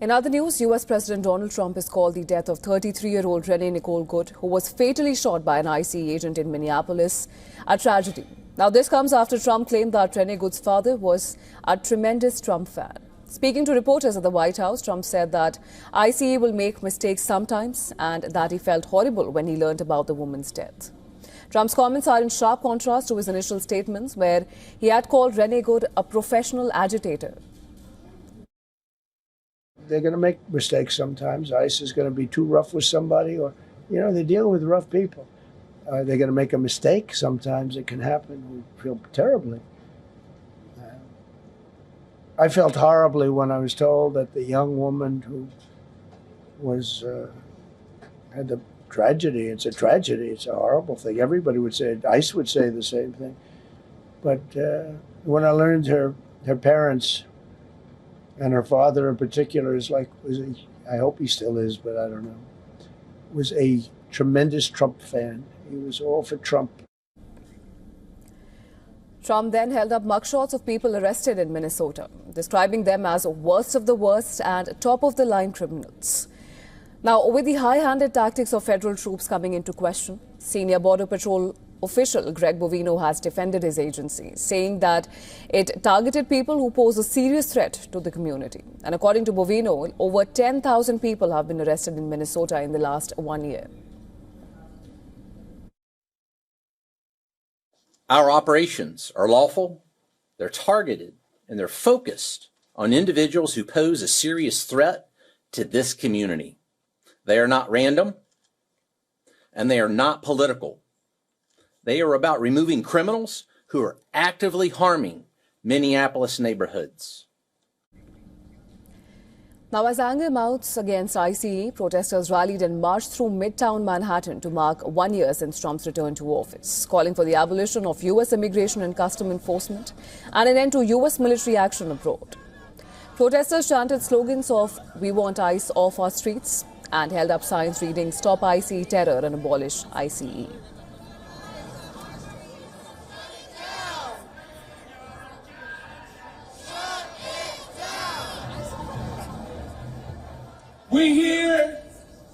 In other news, US President Donald Trump has called the death of 33-year-old Renee Good, who was fatally shot by an ICE agent in Minneapolis, a tragedy. Now, this comes after Trump claimed that Renee Good's father was a tremendous Trump fan. Speaking to reporters at the White House, Trump said that ICE will make mistakes sometimes and that he felt horrible when he learned about the woman's death. Trump's comments are in sharp contrast to his initial statements, where he had called Renee Good a professional agitator. They're going to make mistakes sometimes. ICE is going to be too rough with somebody, or, they're dealing with rough people. They're going to make a mistake sometimes. It can happen. We feel terribly. I felt horribly when I was told that the young woman who was had the tragedy. It's a tragedy. It's a horrible thing. Everybody would say it. ICE would say the same thing. But when I learned her parents and her father in particular I hope he still is, but I don't know, was a tremendous Trump fan. He was all for Trump. Trump then held up mugshots of people arrested in Minnesota, describing them as worst of the worst and top-of-the-line criminals. Now, with the high-handed tactics of federal troops coming into question, senior Border Patrol official Greg Bovino has defended his agency, saying that it targeted people who pose a serious threat to the community. And according to Bovino, over 10,000 people have been arrested in Minnesota in the last 1 year. Our operations are lawful, they're targeted, and they're focused on individuals who pose a serious threat to this community. They are not random, and they are not political. They are about removing criminals who are actively harming Minneapolis neighborhoods. Now, as anger mounts against ICE, protesters rallied and marched through Midtown Manhattan to mark 1 year since Trump's return to office, calling for the abolition of U.S. immigration and custom enforcement and an end to U.S. military action abroad. Protesters chanted slogans of "We want ICE off our streets" and held up signs reading "Stop ICE terror and abolish ICE." We're here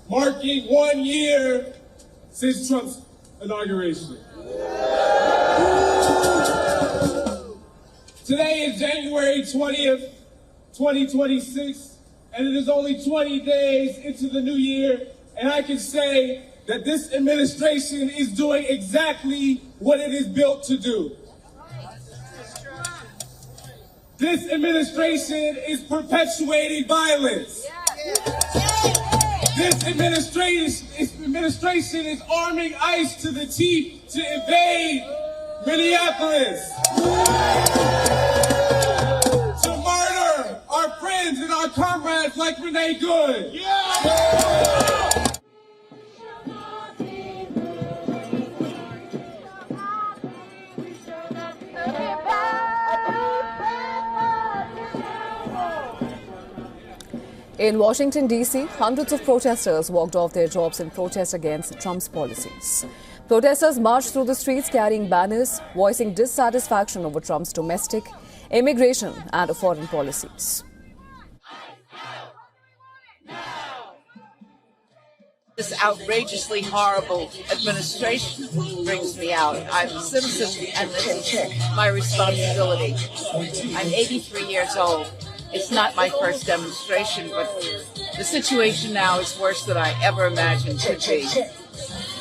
marking 1 year since Trump's inauguration. Today is January 20th, 2026, and it is only 20 days into the new year, and I can say that this administration is doing exactly what it is built to do. This administration is perpetuating violence. This administration is arming ICE to the teeth to invade Minneapolis, to murder our friends and our comrades like Renee Good. In Washington, D.C., hundreds of protesters walked off their jobs in protest against Trump's policies. Protesters marched through the streets carrying banners, voicing dissatisfaction over Trump's domestic, immigration and foreign policies. This outrageously horrible administration brings me out. I'm a citizen and this is my responsibility. I'm 83 years old. It's not my first demonstration, but the situation now is worse than I ever imagined could be.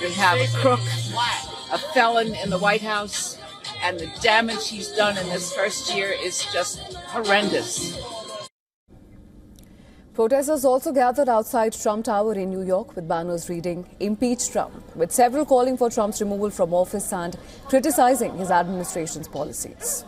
You have a crook, a felon in the White House, and the damage he's done in this first year is just horrendous. Protesters also gathered outside Trump Tower in New York with banners reading "Impeach Trump," with several calling for Trump's removal from office and criticizing his administration's policies.